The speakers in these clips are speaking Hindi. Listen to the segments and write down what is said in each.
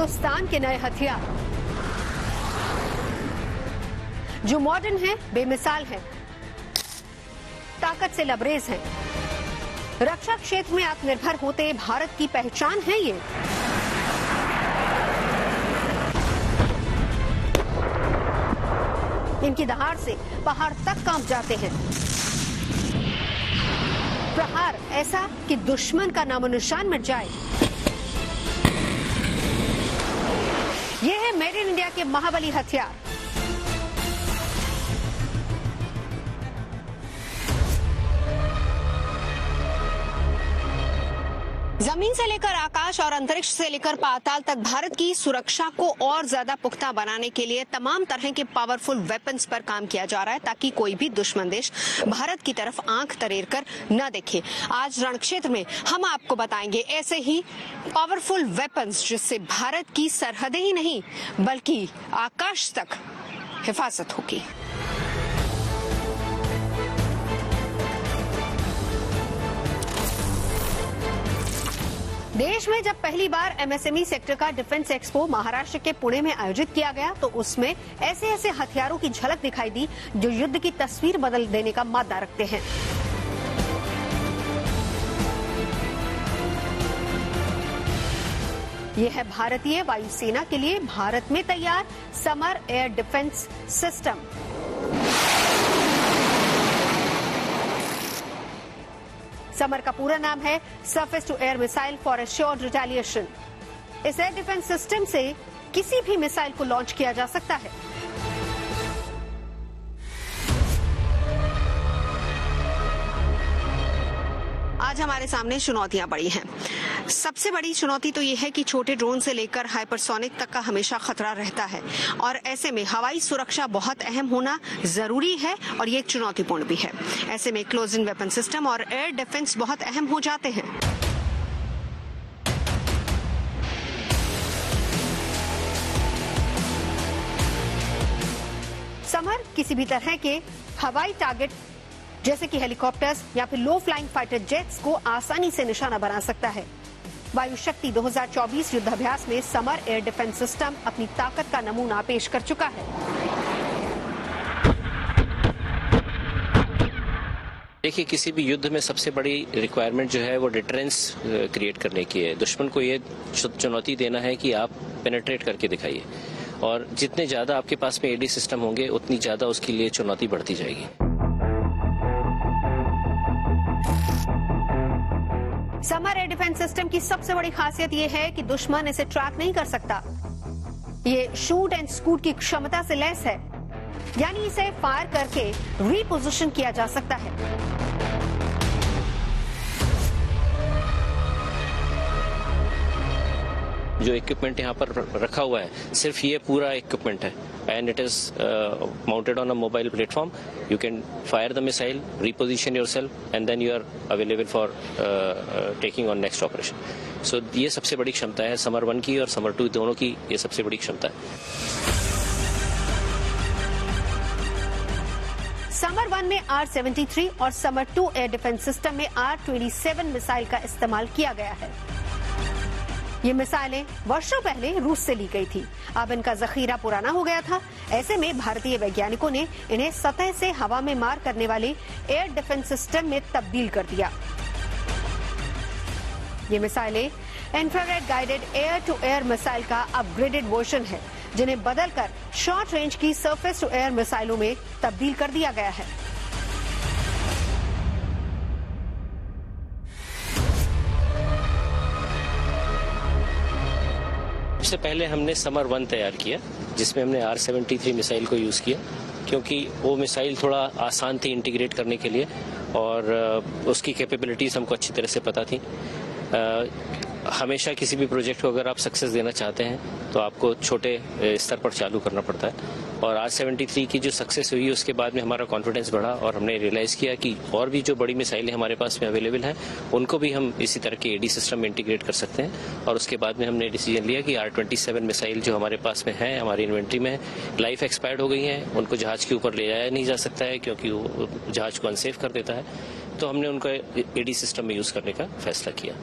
हिंदुस्तान के नए हथियार जो मॉडर्न हैं, बेमिसाल हैं, ताकत से लबरेज हैं, रक्षा क्षेत्र में आत्मनिर्भर होते भारत की पहचान है ये। इनकी दहाड़ से पहाड़ तक कांप जाते हैं। प्रहार ऐसा कि दुश्मन का नामो निशान मिट जाए। ये है मेड इन इंडिया के महाबली हथियार। जमीन से लेकर आकाश और अंतरिक्ष से लेकर पाताल तक भारत की सुरक्षा को और ज्यादा पुख्ता बनाने के लिए तमाम तरह के पावरफुल वेपन्स पर काम किया जा रहा है, ताकि कोई भी दुश्मन देश भारत की तरफ आंख तरेर कर न देखे। आज रण क्षेत्र में हम आपको बताएंगे ऐसे ही पावरफुल वेपन्स जिससे भारत की सरहदें ही नहीं बल्कि आकाश तक हिफाजत होगी। देश में जब पहली बार एमएसएमई सेक्टर का डिफेंस एक्सपो महाराष्ट्र के पुणे में आयोजित किया गया तो उसमें ऐसे ऐसे हथियारों की झलक दिखाई दी जो युद्ध की तस्वीर बदल देने का मादा रखते हैं। ये है भारतीय वायुसेना के लिए भारत में तैयार Samar air defence system. Samar का पूरा नाम है surface to air missile for assured retaliation. इस एयर डिफेंस सिस्टम से किसी भी मिसाइल को लॉन्च किया जा सकता है। आज हमारे सामने चुनौतियां बड़ी हैं। सबसे बड़ी चुनौती तो ये है कि छोटे ड्रोन से लेकर हाइपरसोनिक तक का हमेशा खतरा रहता है और ऐसे में हवाई सुरक्षा बहुत अहम होना जरूरी है और ये एक चुनौतीपूर्ण भी है। ऐसे में क्लोज इन वेपन सिस्टम और एयर डिफेंस बहुत अहम हो जाते हैं। समर किसी भी तरह के हवाई टारगेट जैसे कि हेलीकॉप्टर्स या फिर लो फ्लाइंग फाइटर जेट्स को आसानी से निशाना बना सकता है। वायु शक्ति 2024 युद्धाभ्यास में समर एयर डिफेंस सिस्टम अपनी ताकत का नमूना पेश कर चुका है। देखिए, किसी भी युद्ध में सबसे बड़ी रिक्वायरमेंट जो है वो डिटरेंस क्रिएट करने की है। दुश्मन को ये चुनौती देना है कि आप पेनिट्रेट करके दिखाइए और जितने ज्यादा आपके पास में एडी सिस्टम होंगे उतनी ज्यादा उसके लिए चुनौती बढ़ती जाएगी। समर एयर डिफेंस सिस्टम की सबसे बड़ी खासियत यह है कि दुश्मन इसे ट्रैक नहीं कर सकता। ये शूट एंड स्कूट की क्षमता से लैस है, यानी इसे फायर करके रीपोजिशन किया जा सकता है। जो इक्विपमेंट यहाँ पर रखा हुआ है सिर्फ ये पूरा इक्विपमेंट है and it is mounted on a mobile platform. You can fire the missile, reposition yourself and then you are available for taking on next operation. So ये सबसे बड़ी क्षमता है समर 1 की और समर 2 दोनों की, ये सबसे बड़ी क्षमता है। समर 1 में R-73 और समर 2 एयर डिफेंस सिस्टम में R-27 मिसाइल का इस्तेमाल किया गया है। ये मिसाइलें वर्षों पहले रूस से ली गई थी, अब इनका जखीरा पुराना हो गया था। ऐसे में भारतीय वैज्ञानिकों ने इन्हें सतह से हवा में मार करने वाले एयर डिफेंस सिस्टम में तब्दील कर दिया। ये मिसाइलें infrared guided air to air missile का अपग्रेडेड वर्जन है, जिन्हें बदलकर शॉर्ट रेंज की सरफेस टू एयर मिसाइलों में तब्दील कर दिया गया है। सबसे पहले हमने समर 1 तैयार किया जिसमें हमने R-73 मिसाइल को यूज़ किया, क्योंकि वो मिसाइल थोड़ा आसान थी इंटीग्रेट करने के लिए और उसकी कैपेबिलिटीज हमको अच्छी तरह से पता थी। हमेशा किसी भी प्रोजेक्ट को अगर आप सक्सेस देना चाहते हैं तो आपको छोटे स्तर पर चालू करना पड़ता है और R-73 की जो सक्सेस हुई उसके बाद में हमारा कॉन्फिडेंस बढ़ा और हमने रियलाइज़ किया कि और भी जो बड़ी मिसाइलें हमारे पास में अवेलेबल हैं उनको भी हम इसी तरह के एडी सिस्टम में इंटीग्रेट कर सकते हैं। और उसके बाद में हमने डिसीजन लिया कि R-27 मिसाइल जो हमारे पास में है, हमारी इन्वेंट्री में है, लाइफ एक्सपायर्ड हो गई हैं, उनको जहाज के ऊपर ले जाया नहीं जा सकता है क्योंकि वो जहाज को अनसेफ कर देता है, तो हमने उनका एडी सिस्टम में यूज़ करने का फैसला किया।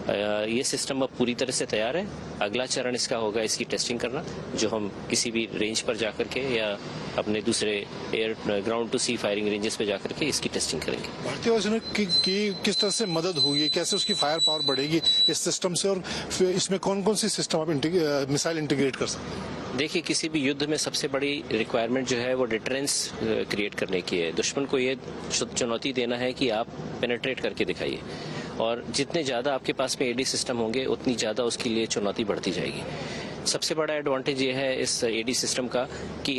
ये सिस्टम अब पूरी तरह से तैयार है। अगला चरण इसका होगा इसकी टेस्टिंग करना, जो हम किसी भी रेंज पर जाकर के या अपने दूसरे air ground to sea firing ranges पे जाकर के इसकी टेस्टिंग करेंगे। भारतीय वायुसेना की किस तरह से मदद होगी, कैसे उसकी फायर पावर बढ़ेगी इस सिस्टम से, और इसमें कौन कौन सी सिस्टम आप मिसाइल इंटीग्रेट कर सकते हैं? देखिए, किसी भी युद्ध में सबसे बड़ी रिक्वायरमेंट जो है वो डिटरेंस क्रिएट करने की है। दुश्मन को ये चुनौती देना है कि आप पेनिट्रेट करके दिखाइए, और जितने ज़्यादा आपके पास में एडी सिस्टम होंगे उतनी ज़्यादा उसके लिए चुनौती बढ़ती जाएगी। सबसे बड़ा एडवांटेज ये है इस एडी सिस्टम का कि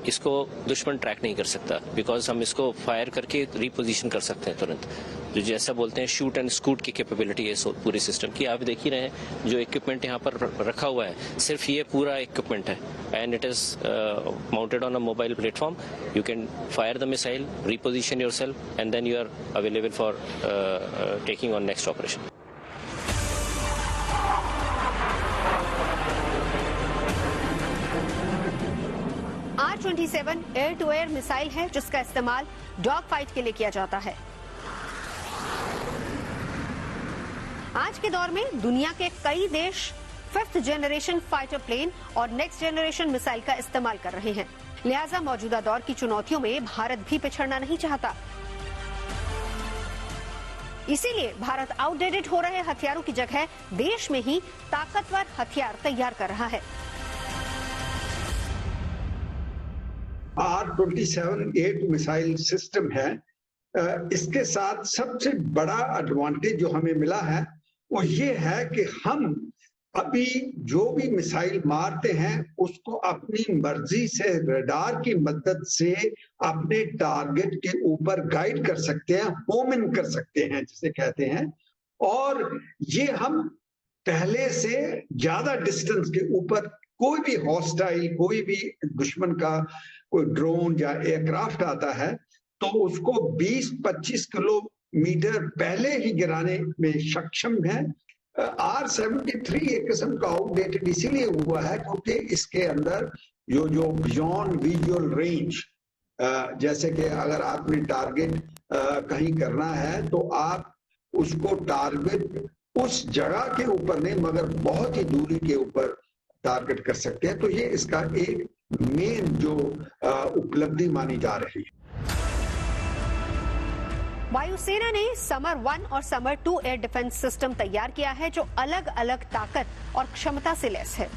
इसको दुश्मन ट्रैक नहीं कर सकता, बिकॉज हम इसको फायर करके रिपोजिशन कर सकते हैं तुरंत। जो जैसा बोलते हैं शूट एंड स्कूट की कैपेबिलिटी है पूरे सिस्टम की। आप देख ही रहे हैं जो इक्विपमेंट यहाँ पर रखा हुआ है, सिर्फ ये पूरा इक्विपमेंट है, and it is mounted on a mobile platform. You can fire the missile, reposition yourself, and then you are available for taking on next operation. R-27 air to air missile है जिसका इस्तेमाल डॉग फाइट के लिए किया जाता है। आज के दौर में दुनिया के कई देश 5th जनरेशन फाइटर प्लेन और नेक्स्ट जनरेशन मिसाइल का इस्तेमाल कर रहे हैं, लिहाजा मौजूदा दौर की चुनौतियों में भारत भी पिछड़ना नहीं चाहता। इसीलिए भारत आउटडेटेड हो रहे हथियारों की जगह देश में ही ताकतवर हथियार तैयार कर रहा है। R-27 मिसाइल सिस्टम है। इसके साथ सबसे बड़ा एडवांटेज जो हमें मिला है वो ये है कि हम अभी जो भी मिसाइल मारते हैं उसको अपनी मर्जी से रडार की मदद से अपने टारगेट के ऊपर गाइड कर सकते हैं, होम इन कर सकते हैं जिसे कहते हैं, और ये हम पहले से ज्यादा डिस्टेंस के ऊपर कोई भी हॉस्टाइल, कोई भी दुश्मन का कोई ड्रोन या एयरक्राफ्ट आता है तो उसको 20-25 किलोमीटर पहले ही गिराने में सक्षम है। R-73 एक किस्म का आउटडेटेड इसीलिए हुआ है क्योंकि इसके अंदर जो बियॉन्ड विजुअल रेंज, जैसे कि अगर आपने टारगेट कहीं करना है तो आप उसको टारगेट उस जगह के ऊपर नहीं मगर बहुत ही दूरी के ऊपर टारगेट कर सकते हैं। तो ये इसका एक मेन जो उपलब्धि मानी जा रही है। वायुसेना ने समर 1 और समर 2 एयर डिफेंस सिस्टम तैयार किया है जो अलग अलग ताकत और क्षमता से लैस है।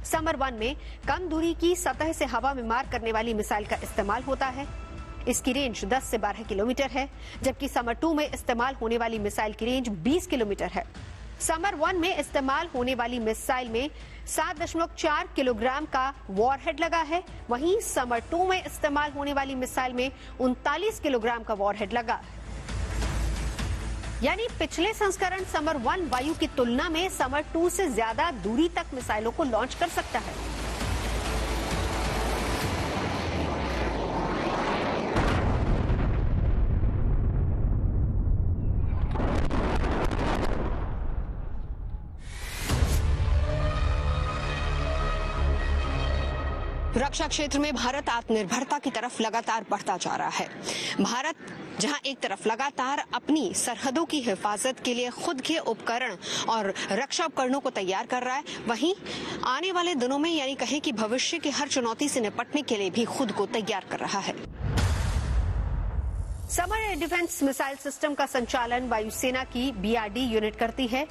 समर 1 में कम दूरी की सतह से हवा में मार करने वाली मिसाइल का इस्तेमाल होता है। इसकी रेंज 10 से 12 किलोमीटर है, जबकि समर 2 में इस्तेमाल होने वाली मिसाइल की रेंज 20 किलोमीटर है। समर 1 में इस्तेमाल होने वाली मिसाइल में 7.4 किलोग्राम का वॉरहेड लगा है, वहीं समर 2 में इस्तेमाल होने वाली मिसाइल में 39 किलोग्राम का वॉरहेड लगा। यानी पिछले संस्करण समर 1 वायु की तुलना में समर 2 से ज्यादा दूरी तक मिसाइलों को लॉन्च कर सकता है। रक्षा क्षेत्र में भारत आत्मनिर्भरता की तरफ लगातार बढ़ता जा रहा है। भारत जहां एक तरफ लगातार अपनी सरहदों की हिफाजत के लिए खुद के उपकरण और रक्षा उपकरणों को तैयार कर रहा है, वहीं आने वाले दिनों में यानी कहें कि भविष्य की हर चुनौती से निपटने के लिए भी खुद को तैयार कर रहा है। Summer air defence missile system का संचालन वायुसेना की BRD यूनिट करती है।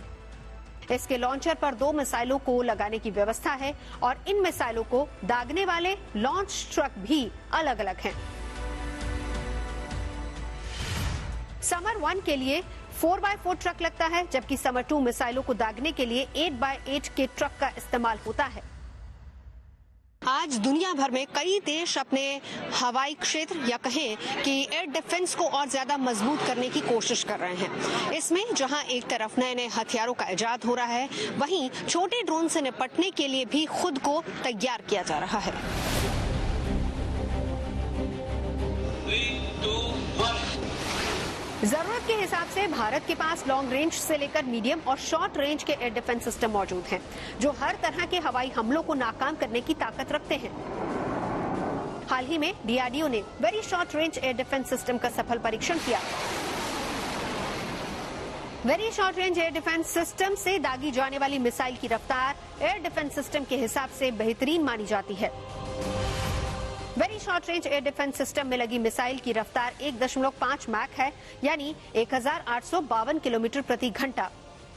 इसके लॉन्चर पर 2 मिसाइलों को लगाने की व्यवस्था है और इन मिसाइलों को दागने वाले लॉन्च ट्रक भी अलग अलग हैं। समर 1 के लिए 4x4 ट्रक लगता है, जबकि समर 2 मिसाइलों को दागने के लिए 8x8 के ट्रक का इस्तेमाल होता है। आज दुनिया भर में कई देश अपने हवाई क्षेत्र या कहें कि एयर डिफेंस को और ज्यादा मजबूत करने की कोशिश कर रहे हैं। इसमें जहां एक तरफ नए नए हथियारों का इजाद हो रहा है, वहीं छोटे ड्रोन से निपटने के लिए भी खुद को तैयार किया जा रहा है। 3, 2, 1 जरूरत के हिसाब से भारत के पास लॉन्ग रेंज से लेकर मीडियम और शॉर्ट रेंज के एयर डिफेंस सिस्टम मौजूद हैं, जो हर तरह के हवाई हमलों को नाकाम करने की ताकत रखते हैं। हाल ही में DRDO ने very short range air defence system का सफल परीक्षण किया। Very short range air defence system से दागी जाने वाली मिसाइल की रफ्तार एयर डिफेंस सिस्टम के हिसाब से बेहतरीन मानी जाती है। Very short range air defence system में लगी मिसाइल की रफ्तार 1.5 मैक है, यानी 1852 किलोमीटर प्रति घंटा।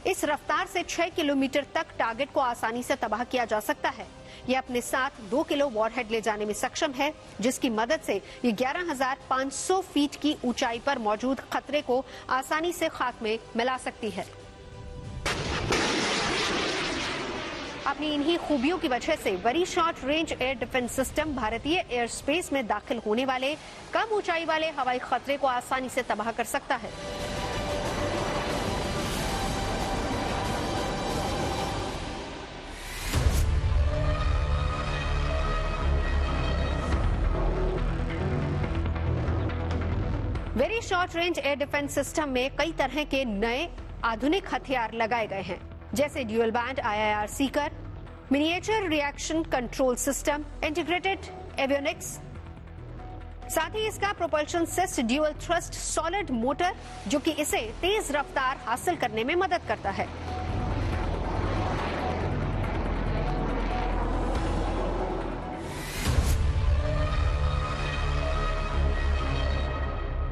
इस रफ्तार से 6 किलोमीटर तक टारगेट को आसानी से तबाह किया जा सकता है। ये अपने साथ 2 किलो वॉरहेड ले जाने में सक्षम है, जिसकी मदद से ये 11,500 फीट की ऊंचाई पर मौजूद खतरे को आसानी से खाक में मिला सकती है। अपनी इन्हीं खूबियों की वजह से very short range air defence system भारतीय एयर स्पेस में दाखिल होने वाले कम ऊंचाई वाले हवाई खतरे को आसानी से तबाह कर सकता है। Very short range air defence system में कई तरह के नए आधुनिक हथियार लगाए गए हैं, जैसे dual band IIR Sikar, miniature reaction control system, integrated avionics. साथ ही इसका propulsion cyst dual thrust solid motor, जो कि इसे तेज रफ्तार हासिल करने में मदद करता है।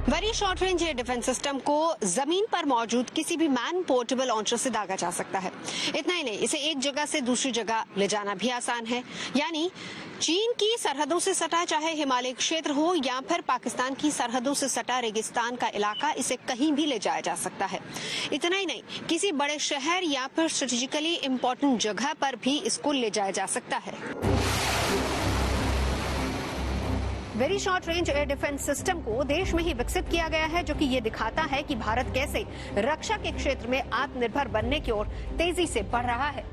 Very short range air defence system को जमीन पर मौजूद किसी भी मैन पोर्टेबल लॉन्चर से दागा जा सकता है। इतना ही नहीं, इसे एक जगह से दूसरी जगह ले जाना भी आसान है, यानी चीन की सरहदों से सटा चाहे हिमालय क्षेत्र हो या फिर पाकिस्तान की सरहदों से सटा रेगिस्तान का इलाका, इसे कहीं भी ले जाया जा सकता है। इतना ही नहीं, किसी बड़े शहर या फिर स्ट्रेटेजिकली इम्पोर्टेंट जगह पर भी इसको ले जाया जा सकता है। Very short range air defence system को देश में ही विकसित किया गया है, जो कि ये दिखाता है कि भारत कैसे रक्षा के क्षेत्र में आत्मनिर्भर बनने की ओर तेजी से बढ़ रहा है।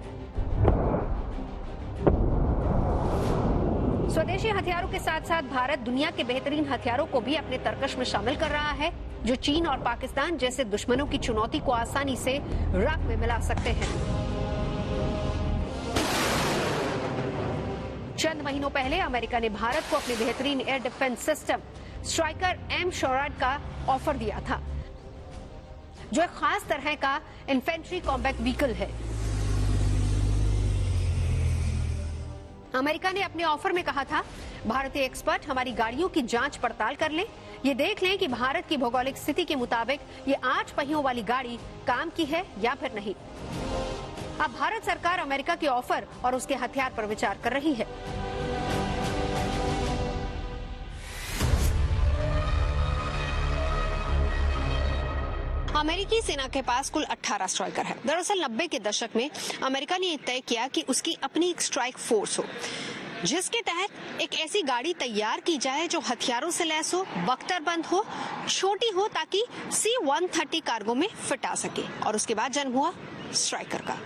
स्वदेशी हथियारों के साथ साथ भारत दुनिया के बेहतरीन हथियारों को भी अपने तर्कश में शामिल कर रहा है, जो चीन और पाकिस्तान जैसे दुश्मनों की चुनौती को आसानी से राख में मिला सकते हैं। चंद महीनों पहले अमेरिका ने भारत को अपने बेहतरीन air defence system striker M शोराड का ऑफर दिया था, जो एक खास तरह का इन्फेंट्री कॉम्बैट व्हीकल है। अमेरिका ने अपने ऑफर में कहा था, भारतीय एक्सपर्ट हमारी गाड़ियों की जांच पड़ताल कर लें, ये देख लें कि भारत की भौगोलिक स्थिति के मुताबिक ये 8 पहियों वाली गाड़ी काम की है या फिर नहीं। अब भारत सरकार अमेरिका के ऑफर और उसके हथियार पर विचार कर रही है। अमेरिकी सेना के पास कुल 18 स्ट्राइकर है। दरअसल 90 के दशक में अमेरिका ने तय किया कि उसकी अपनी एक स्ट्राइक फोर्स हो, जिसके तहत एक ऐसी गाड़ी तैयार की जाए जो हथियारों से लैस हो, बख्तरबंद हो, छोटी हो, ताकि C-130 कार्गो में फिट आ सके। और उसके बाद जन्म हुआ स्ट्राइकर का।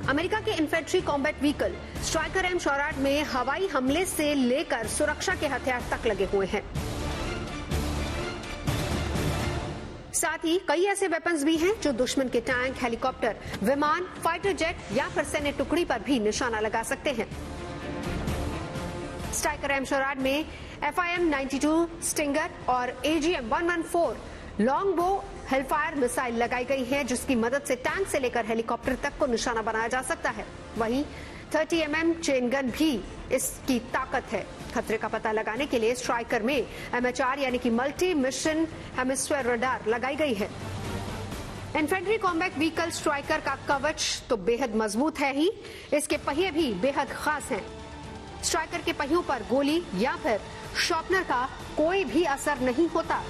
अमेरिका के infantry combat vehicle striker M शोराड में हवाई हमले से लेकर सुरक्षा के हथियार तक लगे हुए हैं। साथ ही कई ऐसे वेपन्स भी हैं जो दुश्मन के टैंक, हेलीकॉप्टर, विमान, फाइटर जेट या फिर सैन्य टुकड़ी पर भी निशाना लगा सकते हैं। स्ट्राइकर M शोराड में FIM-92 स्टिंगर और AGM-114 लॉन्ग बो हेलफायर मिसाइल लगाई गई है, जिसकी मदद से टैंक से लेकर हेलीकॉप्टर तक को निशाना बनाया जा सकता है। वहीं 30 mm चेन गन भी इसकी ताकत है। खतरे का पता लगाने के लिए स्ट्राइकर में MHR यानी कि मल्टी मिशन हेमिस्फीयर रडार लगाई गई है। इन्फेंट्री कॉम्बैट व्हीकल स्ट्राइकर का कवच तो बेहद मजबूत है ही, इसके पहिए भी बेहद खास हैं। स्ट्राइकर के पहियों पर गोली या फिर शॉर्पनर का कोई भी असर नहीं होता।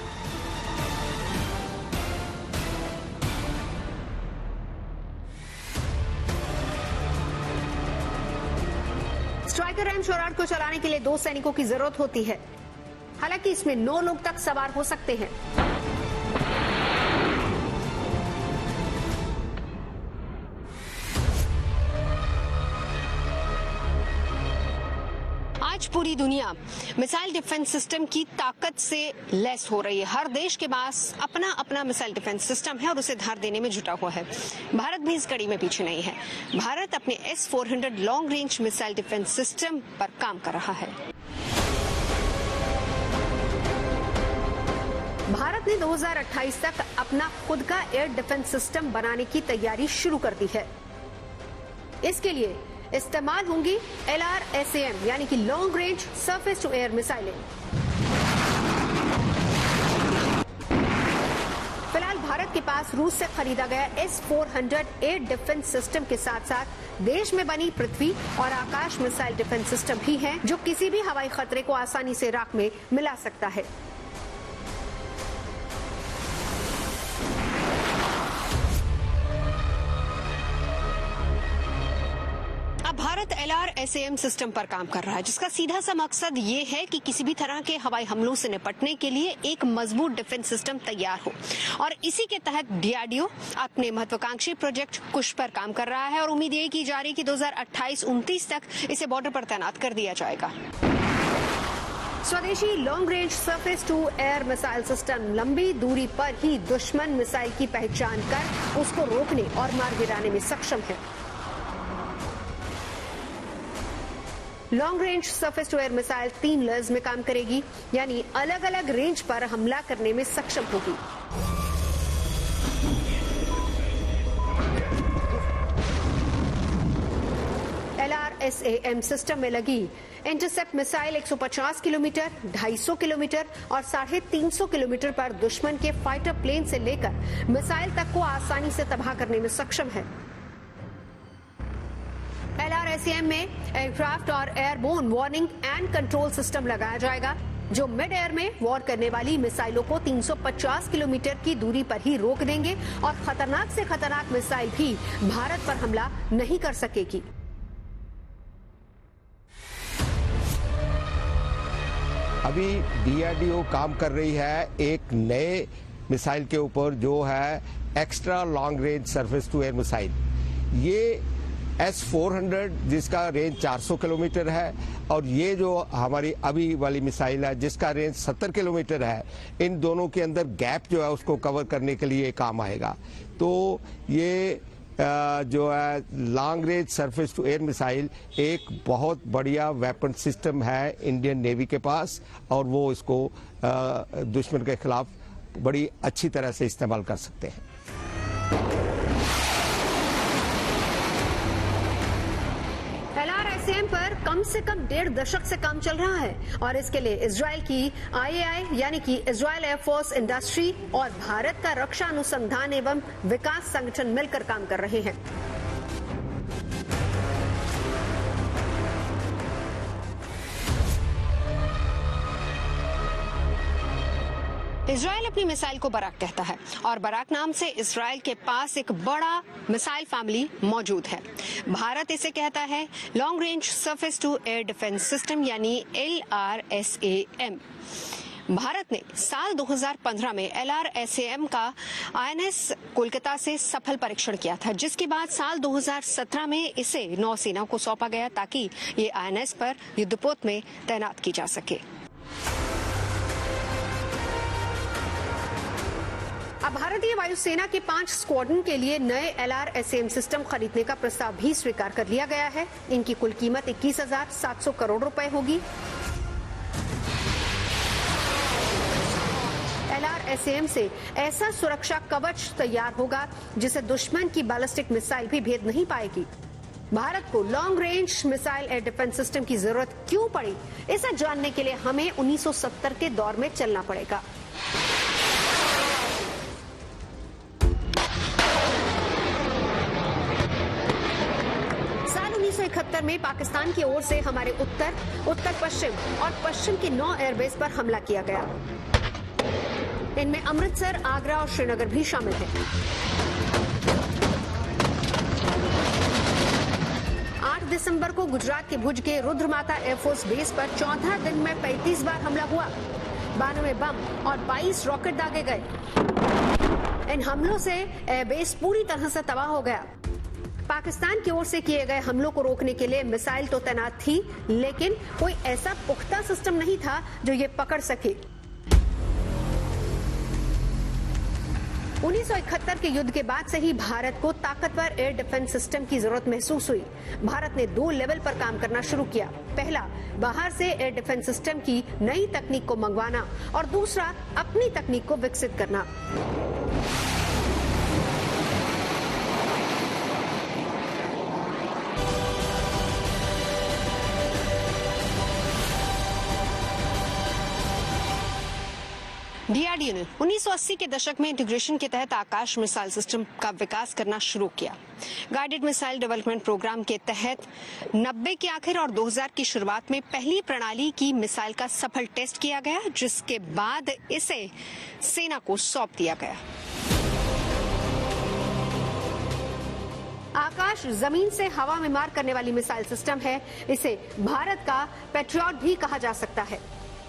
स्ट्राइकर M शोराड को चलाने के लिए 2 सैनिकों की जरूरत होती है। हालांकि इसमें 9 लोग तक सवार हो सकते हैं। आज आज पूरी दुनिया मिसाइल डिफेंस सिस्टम की ताकत से लैस हो रही है। हर देश के पास अपना अपना मिसाइल डिफेंस सिस्टम है और उसे धार देने में जुटा हुआ है। भारत भी इस कड़ी में पीछे नहीं है। भारत अपने S-400 long range missile defence system पर काम कर रहा है। भारत ने 2028 तक अपना खुद का एयर डिफेंस सिस्टम बनाने की तैयारी शुरू कर दी है। इसके लिए इस्तेमाल होंगी LRSAM यानी कि long range surface to air मिसाइलें। फिलहाल भारत के पास रूस से खरीदा गया S-400 एयर डिफेंस सिस्टम के साथ साथ देश में बनी पृथ्वी और आकाश मिसाइल डिफेंस सिस्टम भी है, जो किसी भी हवाई खतरे को आसानी से राख में मिला सकता है। भारत LRSAM सिस्टम पर काम कर रहा है, जिसका सीधा सा मकसद ये है कि किसी भी तरह के हवाई हमलों से निपटने के लिए एक मजबूत डिफेंस सिस्टम तैयार हो। और इसी के तहत DRDO अपने महत्वाकांक्षी प्रोजेक्ट कुश पर काम कर रहा है और उम्मीद ये की जा रही है कि 2028-29 तक इसे बॉर्डर पर तैनात कर दिया जाएगा। स्वदेशी long range surface to air missile system लंबी दूरी पर ही दुश्मन मिसाइल की पहचान कर उसको रोकने और मार गिराने में सक्षम है। Long range surface to air missile 3 layers में काम करेगी, यानी अलग अलग रेंज पर हमला करने में सक्षम होगी। LRSAM सिस्टम में लगी इंटरसेप्ट मिसाइल 150 किलोमीटर, 250 किलोमीटर और 350 किलोमीटर पर दुश्मन के फाइटर प्लेन से लेकर मिसाइल तक को आसानी से तबाह करने में सक्षम है। LRSAM में एयरक्राफ्ट और airborne warning and control system लगाया जाएगा, जो मिड एयर में वॉर करने वाली मिसाइलों को 350 किलोमीटर की दूरी पर ही रोक देंगे और खतरनाक से खतरनाक मिसाइल भी भारत पर हमला नहीं कर सकेगी। अभी DRDO काम कर रही है एक नए मिसाइल के ऊपर, जो है extra long range surface to air missile. ये S-400 जिसका रेंज 400 किलोमीटर है और ये जो हमारी अभी वाली मिसाइल है जिसका रेंज 70 किलोमीटर है, इन दोनों के अंदर गैप जो है उसको कवर करने के लिए काम आएगा। तो ये जो है long range surface to air missile एक बहुत बढ़िया वेपन सिस्टम है इंडियन नेवी के पास, और वो इसको दुश्मन के खिलाफ बड़ी अच्छी तरह से इस्तेमाल कर सकते हैं। LRSAM पर कम से कम 1.5 दशक से काम चल रहा है और इसके लिए इजराइल की IAI यानी कि इजराइल एयरफोर्स इंडस्ट्री और भारत का रक्षा अनुसंधान एवं विकास संगठन मिलकर काम कर रहे हैं। इजराइल अपनी मिसाइल को बराक कहता है और बराक नाम से इजराइल के पास एक बड़ा मिसाइल फैमिली मौजूद है। भारत इसे कहता है long range surface to air defence system यानी LRSAM। भारत ने साल 2015 में LRSAM का INS कोलकाता से सफल परीक्षण किया था, जिसके बाद साल 2017 में इसे नौसेना को सौंपा गया ताकि ये INS पर युद्धपोत में तैनात की जा सके। अब भारतीय वायुसेना के 5 स्क्वाड्रन के लिए नए LRSAM सिस्टम खरीदने का प्रस्ताव भी स्वीकार कर लिया गया है। इनकी कुल कीमत 21,700 करोड़ रुपए होगी। LRSAM से ऐसा सुरक्षा कवच तैयार होगा जिसे दुश्मन की बैलिस्टिक मिसाइल भी भेद नहीं पाएगी। भारत को long range missile air defence system की जरूरत क्यों पड़ी, इसे जानने के लिए हमें 1970 के दौर में चलना पड़ेगा। साल 1971 में पाकिस्तान की ओर से हमारे उत्तर, उत्तर पश्चिम और पश्चिम के 9 एयरबेस पर हमला किया गया। इनमें अमृतसर, आगरा और श्रीनगर भी शामिल हैं। 8 दिसंबर को गुजरात के भुज के रुद्रमाता एयरफोर्स बेस पर 14 दिन में 35 बार हमला हुआ। 92 बम और 22 रॉकेट दागे गए। इन हमलों से एयरबेस पूरी तरह से तबाह हो गया। पाकिस्तान की ओर से किए गए हमलों को रोकने के लिए मिसाइल तो तैनात थी, लेकिन कोई ऐसा पुख्ता सिस्टम नहीं था जो ये पकड़ सके। 1971 के युद्ध के बाद से ही भारत को ताकतवर एयर डिफेंस सिस्टम की जरूरत महसूस हुई। भारत ने 2 लेवल पर काम करना शुरू किया। पहला, बाहर से एयर डिफेंस सिस्टम की नई तकनीक को मंगवाना और दूसरा, अपनी तकनीक को विकसित करना। डीआरडीओ ने 1980 के दशक में इंटीग्रेशन के तहत आकाश मिसाइल सिस्टम का विकास करना शुरू किया। गाइडेड मिसाइल डेवलपमेंट प्रोग्राम के तहत 90 के आखिर और 2000 की शुरुआत में पहली प्रणाली की मिसाइल का सफल टेस्ट किया गया, जिसके बाद इसे सेना को सौंप दिया गया। आकाश जमीन से हवा में मार करने वाली मिसाइल सिस्टम है। इसे भारत का पैट्रियट भी कहा जा सकता है।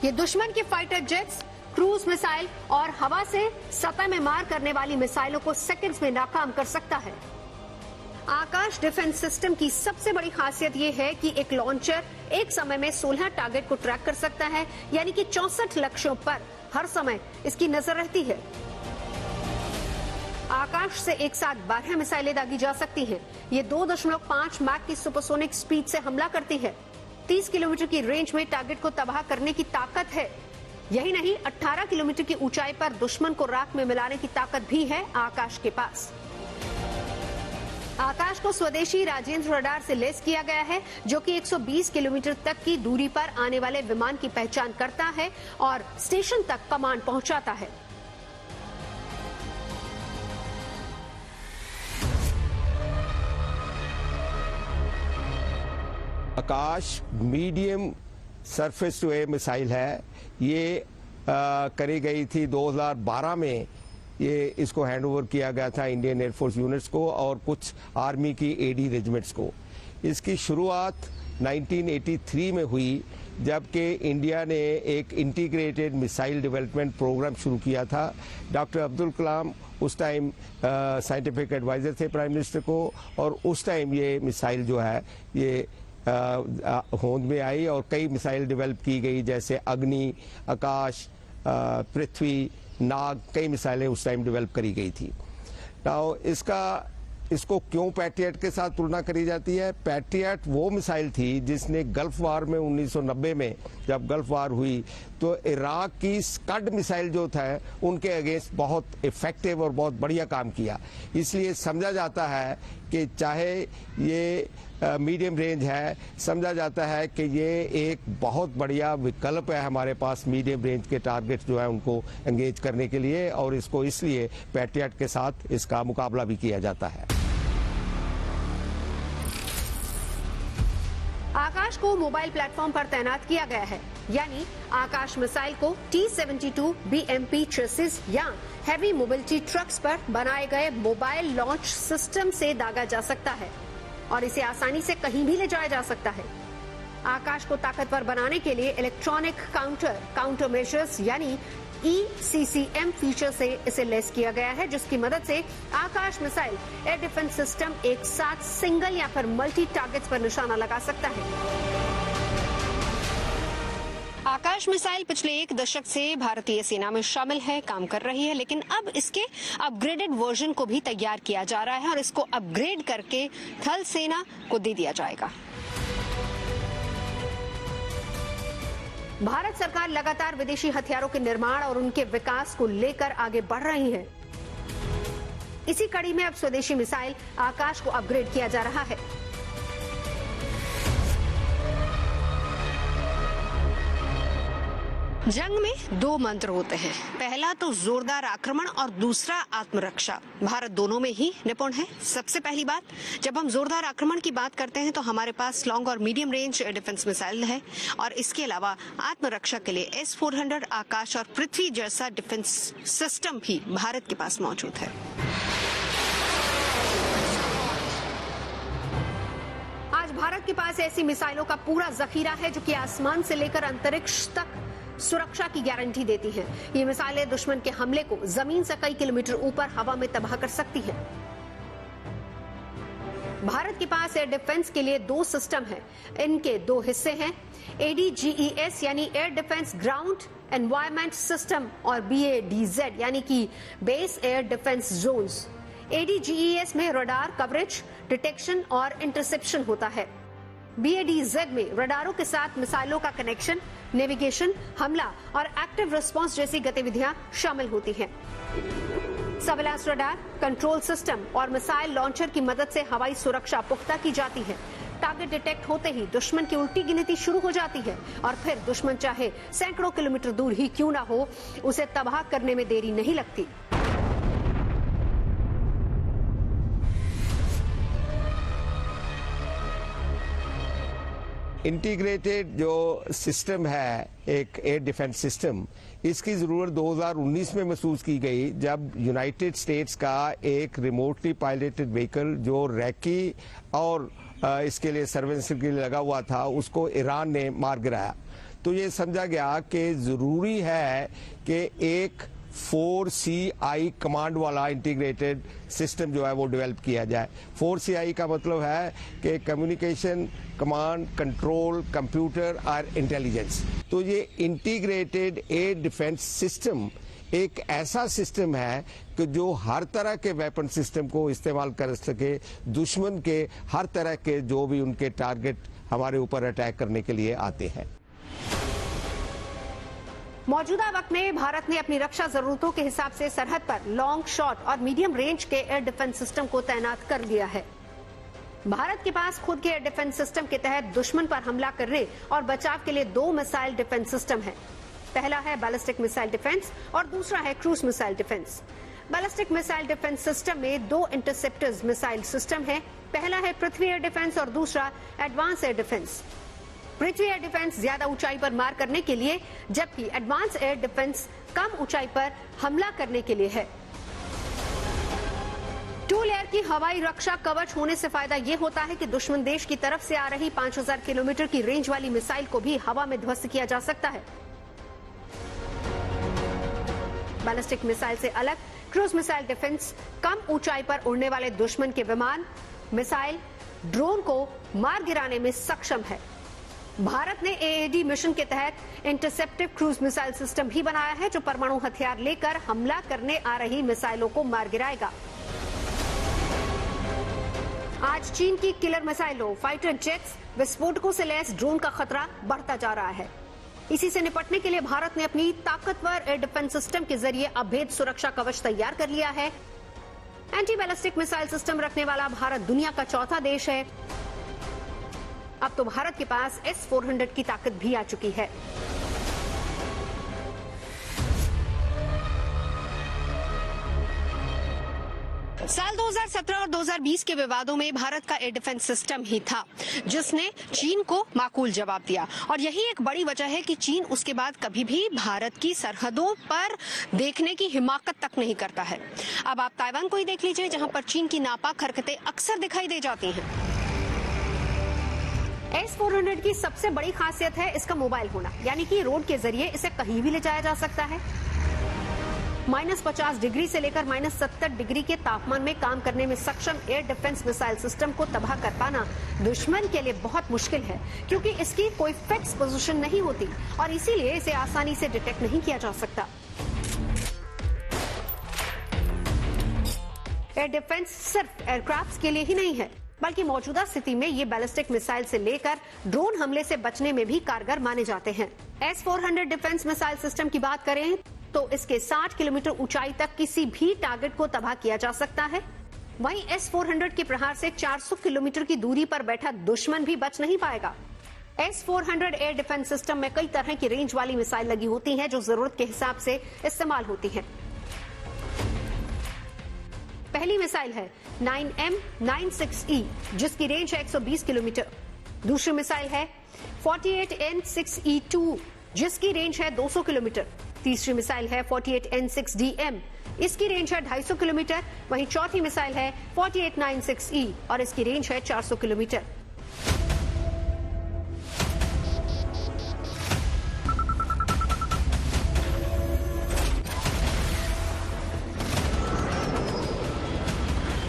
ये दुश्मन के फाइटर जेट्स, क्रूज मिसाइल और हवा से सतह में मार करने वाली मिसाइलों को सेकंड्स में नाकाम कर सकता है। आकाश डिफेंस सिस्टम की सबसे बड़ी खासियत यह है कि एक लॉन्चर एक समय में 16 टारगेट को ट्रैक कर सकता है, यानी कि 64 लक्ष्यों पर हर समय इसकी नजर रहती है। आकाश से एक साथ 12 मिसाइलें दागी जा सकती हैं। ये 2.5 मैक की सुपरसोनिक स्पीड से हमला करती है। 30 किलोमीटर की रेंज में टारगेट को तबाह करने की ताकत है। यही नहीं, 18 किलोमीटर की ऊंचाई पर दुश्मन को राख में मिलाने की ताकत भी है आकाश के पास। आकाश को स्वदेशी राजेंद्र रडार से लेस किया गया है, जो कि 120 किलोमीटर तक की दूरी पर आने वाले विमान की पहचान करता है और स्टेशन तक कमांड पहुंचाता है। Akash medium surface to air missile है। ये करी गई थी 2012 में। ये इसको हैंड ओवर किया गया था इंडियन एयरफोर्स यूनिट्स को और कुछ आर्मी की एडी रेजिमेंट्स को। इसकी शुरुआत 1983 में हुई, जबकि इंडिया ने एक इंटीग्रेटेड मिसाइल डेवलपमेंट प्रोग्राम शुरू किया था। डॉक्टर अब्दुल कलाम उस टाइम साइंटिफिक एडवाइजर थे प्राइम मिनिस्टर को, और उस टाइम ये मिसाइल जो है ये होंद में आई और कई मिसाइल डेवलप की गई, जैसे अग्नि, आकाश, पृथ्वी, नाग, कई मिसाइलें उस टाइम डेवलप करी गई थी। नाउ इसको क्यों पैट्रियट के साथ तुलना करी जाती है? पैट्रियट वो मिसाइल थी जिसने गल्फ वार में 1990 में जब गल्फ वार हुई तो इराक की स्कड मिसाइल जो था उनके अगेंस्ट बहुत इफेक्टिव और बहुत बढ़िया काम किया। इसलिए समझा जाता है कि चाहे ये मीडियम रेंज है, समझा जाता है कि ये एक बहुत बढ़िया विकल्प है हमारे पास मीडियम रेंज के टारगेट जो है उनको एंगेज करने के लिए, और इसको इसलिए पैट्रियट के साथ इसका मुकाबला भी किया जाता है। आकाश को मोबाइल प्लेटफॉर्म पर तैनात किया गया है, यानी आकाश मिसाइल को T-72 BMP चेसिस या हैवी मोबिलिटी ट्रक्स पर बनाए गए मोबाइल लॉन्च सिस्टम से दागा जा सकता है और इसे आसानी से कहीं भी ले जाया जा सकता है। आकाश को ताकतवर बनाने के लिए इलेक्ट्रॉनिक काउंटर मेजर्स यानी ECCM फीचर से इसे लेस किया गया है, जिसकी मदद से आकाश मिसाइल एयर डिफेंस सिस्टम एक साथ सिंगल या फिर मल्टी टारगेट्स पर निशाना लगा सकता है। आकाश मिसाइल पिछले 1 दशक से भारतीय सेना में शामिल है, काम कर रही है, लेकिन अब इसके अपग्रेडेड वर्जन को भी तैयार किया जा रहा है और इसको अपग्रेड करके थल सेना को दे दिया जाएगा। भारत सरकार लगातार विदेशी हथियारों के निर्माण और उनके विकास को लेकर आगे बढ़ रही है। इसी कड़ी में अब स्वदेशी मिसाइल आकाश को अपग्रेड किया जा रहा है। जंग में 2 मंत्र होते हैं, पहला तो जोरदार आक्रमण और दूसरा आत्मरक्षा। भारत दोनों में ही निपुण है। सबसे पहली बात, जब हम जोरदार आक्रमण की बात करते हैं तो हमारे पास लॉन्ग और medium range air defence missile है और इसके अलावा आत्मरक्षा के लिए S-400 आकाश और पृथ्वी जैसा डिफेंस सिस्टम भी भारत के पास मौजूद है। आज भारत के पास ऐसी मिसाइलों का पूरा जखीरा है जो कि आसमान से लेकर अंतरिक्ष तक सुरक्षा की गारंटी देती हैं। ये मिसाइलें दुश्मन के हमले को जमीन से कई किलोमीटर ऊपर हवा में तबाह कर सकती हैं। भारत के पास एयर डिफेंस के लिए 2 सिस्टम हैं। इनके 2 हिस्से हैं, ADGES यानी air defence ground environment system और BADZ यानी कि base air defence zones. ADGES में रडार कवरेज, डिटेक्शन और इंटरसेप्शन होता है। BADZ में रडारों के साथ मिसाइलों का कनेक्शन, नेविगेशन, हमला और एक्टिव रिस्पांस जैसी गतिविधियां शामिल होती हैं। सर्विलांस रडार, कंट्रोल सिस्टम और मिसाइल लॉन्चर की मदद से हवाई सुरक्षा पुख्ता की जाती है। टारगेट डिटेक्ट होते ही दुश्मन की उल्टी गिनती शुरू हो जाती है और फिर दुश्मन चाहे सैकड़ों किलोमीटर दूर ही क्यों ना हो, उसे तबाह करने में देरी नहीं लगती। इंटीग्रेटेड जो सिस्टम है एक एयर डिफेंस सिस्टम, इसकी ज़रूरत 2019 में महसूस की गई जब यूनाइटेड स्टेट्स का एक रिमोटली पायलटेड व्हीकल जो रैकी और इसके लिए सर्वेलेंस के लिए लगा हुआ था, उसको ईरान ने मार गिराया। तो ये समझा गया कि ज़रूरी है कि एक 4CI कमांड वाला इंटीग्रेटेड सिस्टम जो है वो डेवलप किया जाए। 4CI का मतलब है कि कम्युनिकेशन, कमांड, कंट्रोल, कंप्यूटर और इंटेलिजेंस। तो ये इंटीग्रेटेड एयर डिफेंस सिस्टम एक ऐसा सिस्टम है कि जो हर तरह के वेपन सिस्टम को इस्तेमाल कर सके, दुश्मन के हर तरह के जो भी उनके टारगेट हमारे ऊपर अटैक करने के लिए आते हैं। मौजूदा वक्त में भारत ने अपनी रक्षा जरूरतों के हिसाब से सरहद पर लॉन्ग, शॉर्ट और मीडियम रेंज के एयर डिफेंस सिस्टम को तैनात कर लिया है। भारत के पास खुद के एयर डिफेंस सिस्टम के तहत दुश्मन पर हमला करने और बचाव के लिए 2 मिसाइल डिफेंस सिस्टम है। पहला है बैलिस्टिक मिसाइल डिफेंस और दूसरा है cruise missile defence. Ballistic missile defence system में 2 इंटरसेप्टर्स मिसाइल सिस्टम है। पहला है पृथ्वी एयर डिफेंस और दूसरा एडवांस एयर डिफेंस। पृथ्वी एयर डिफेंस ज्यादा ऊंचाई पर मार करने के लिए, जबकि एडवांस एयर डिफेंस कम ऊंचाई पर हमला करने के लिए है। 2 लेयर की हवाई रक्षा कवच होने से फायदा ये होता है कि दुश्मन देश की तरफ से आ रही 5000 किलोमीटर की रेंज वाली मिसाइल को भी हवा में ध्वस्त किया जा सकता है। बैलिस्टिक मिसाइल से अलग क्रूज मिसाइल डिफेंस कम ऊंचाई पर उड़ने वाले दुश्मन के विमान, मिसाइल, ड्रोन को मार गिराने में सक्षम है। भारत ने AAD मिशन के तहत इंटरसेप्टिव क्रूज मिसाइल सिस्टम भी बनाया है जो परमाणु हथियार लेकर हमला करने आ रही मिसाइलों को मार गिराएगा। आज चीन की किलर मिसाइलों, फाइटर जेट्स, विस्फोटकों से लैस ड्रोन का खतरा बढ़ता जा रहा है। इसी से निपटने के लिए भारत ने अपनी ताकतवर एयर डिफेंस सिस्टम के जरिए अभेद सुरक्षा कवच तैयार कर लिया है। एंटी बैलिस्टिक मिसाइल सिस्टम रखने वाला भारत दुनिया का 4था देश है। अब तो भारत के पास S-400 की ताकत भी आ चुकी है। साल 2017 और 2020 के विवादों में भारत का एयर डिफेंस सिस्टम ही था जिसने चीन को माकूल जवाब दिया, और यही एक बड़ी वजह है कि चीन उसके बाद कभी भी भारत की सरहदों पर देखने की हिमाकत तक नहीं करता है। अब आप ताइवान को ही देख लीजिए, जहां पर चीन की नापाक हरकतें अक्सर दिखाई दे जाती हैं। S-400 की सबसे बड़ी खासियत है इसका मोबाइल होना, यानी कि रोड के जरिए इसे कहीं भी ले जाया जा सकता है। -50 डिग्री से लेकर -70 डिग्री के तापमान में काम करने में सक्षम एयर डिफेंस मिसाइल सिस्टम को तबाह कर पाना दुश्मन के लिए बहुत मुश्किल है, क्योंकि इसकी कोई फिक्स पोजीशन नहीं होती और इसीलिए इसे आसानी से डिटेक्ट नहीं किया जा सकता। एयर डिफेंस सिर्फ एयरक्राफ्ट के लिए ही नहीं है, बल्कि मौजूदा स्थिति में ये बैलिस्टिक मिसाइल से लेकर ड्रोन हमले से बचने में भी कारगर माने जाते हैं। S-400 डिफेंस मिसाइल सिस्टम की बात करें तो इसके 60 किलोमीटर ऊंचाई तक किसी भी टारगेट को तबाह किया जा सकता है। वहीं S-400 के प्रहार से 400 किलोमीटर की दूरी पर बैठा दुश्मन भी बच नहीं पाएगा। S-400 एयर डिफेंस सिस्टम में कई तरह की रेंज वाली मिसाइल लगी होती हैं जो जरूरत के हिसाब से इस्तेमाल होती हैं। पहली मिसाइल है 9M96E जिसकी रेंज है 120 किलोमीटर। दूसरी मिसाइल है 48N6E2 जिसकी रेंज है 200 किलोमीटर। तीसरी मिसाइल है 48N6DM, इसकी रेंज है 250 किलोमीटर। वहीं चौथी मिसाइल है 4896E और इसकी रेंज है 400 किलोमीटर।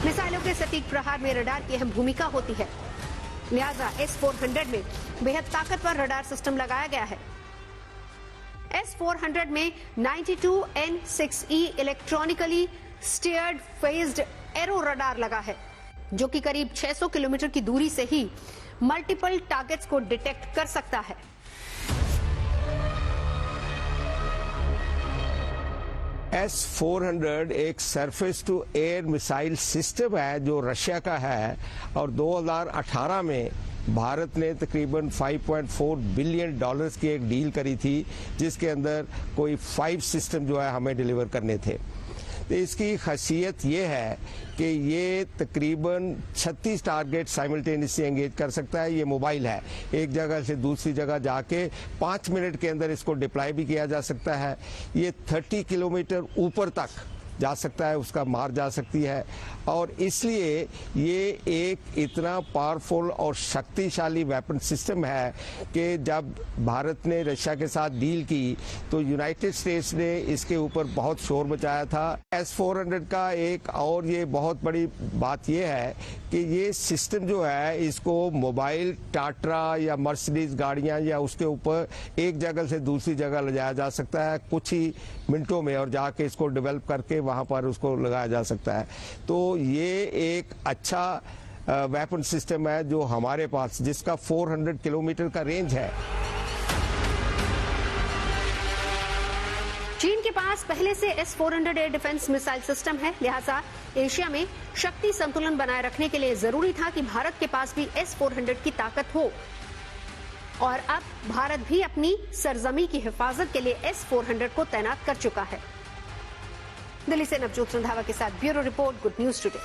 मिसाइलों के सटीक प्रहार में रडार की अहम भूमिका होती है। लिहाजा S-400 में बेहद ताकतवर रडार सिस्टम लगाया गया है। S-400 में 92N6E electronically steered phased arrow radar लगा है, जो कि करीब 600 किलोमीटर की दूरी से ही मल्टीपल टारगेट्स को डिटेक्ट कर सकता है। S-400 एक surface to air missile system है जो रशिया का है, और 2018 में भारत ने तकरीबन $5.4 बिलियन की एक डील करी थी, जिसके अंदर कोई 5 सिस्टम जो है हमें डिलीवर करने थे। तो इसकी खासियत ये है कि ये तकरीबन 36 टारगेट साइमल्टेनियसली एंगेज कर सकता है। ये मोबाइल है, एक जगह से दूसरी जगह जाके 5 मिनट के अंदर इसको डिप्लॉय भी किया जा सकता है। ये 30 किलोमीटर ऊपर तक जा सकता है, उसका मार जा सकती है, और इसलिए ये एक इतना पावरफुल और शक्तिशाली वेपन सिस्टम है कि जब भारत ने रशिया के साथ डील की तो यूनाइटेड स्टेट्स ने इसके ऊपर बहुत शोर मचाया था। S-400 का एक और ये बहुत बड़ी बात ये है कि ये सिस्टम जो है इसको मोबाइल, टाटा या मर्सिडीज गाड़ियां या उसके ऊपर एक जगह से दूसरी जगह ले जाया जा सकता है कुछ ही मिनटों में, और जाके इसको डेवलप करके वहां पर उसको लगाया जा सकता है। तो ये एक अच्छा वेपन सिस्टम है जो हमारे पास, जिसका 400 किलोमीटर का रेंज है। चीन के पास पहले से S-400 air defence missile system है, लिहाजा एशिया में शक्ति संतुलन बनाए रखने के लिए जरूरी था कि भारत के पास भी S-400 की ताकत हो, और अब भारत भी अपनी सरजमी की हिफाजत के लिए S-400 को तैनात कर चुका है। दिल्ली से नवजोत रंधावा के साथ bureau report, good news today.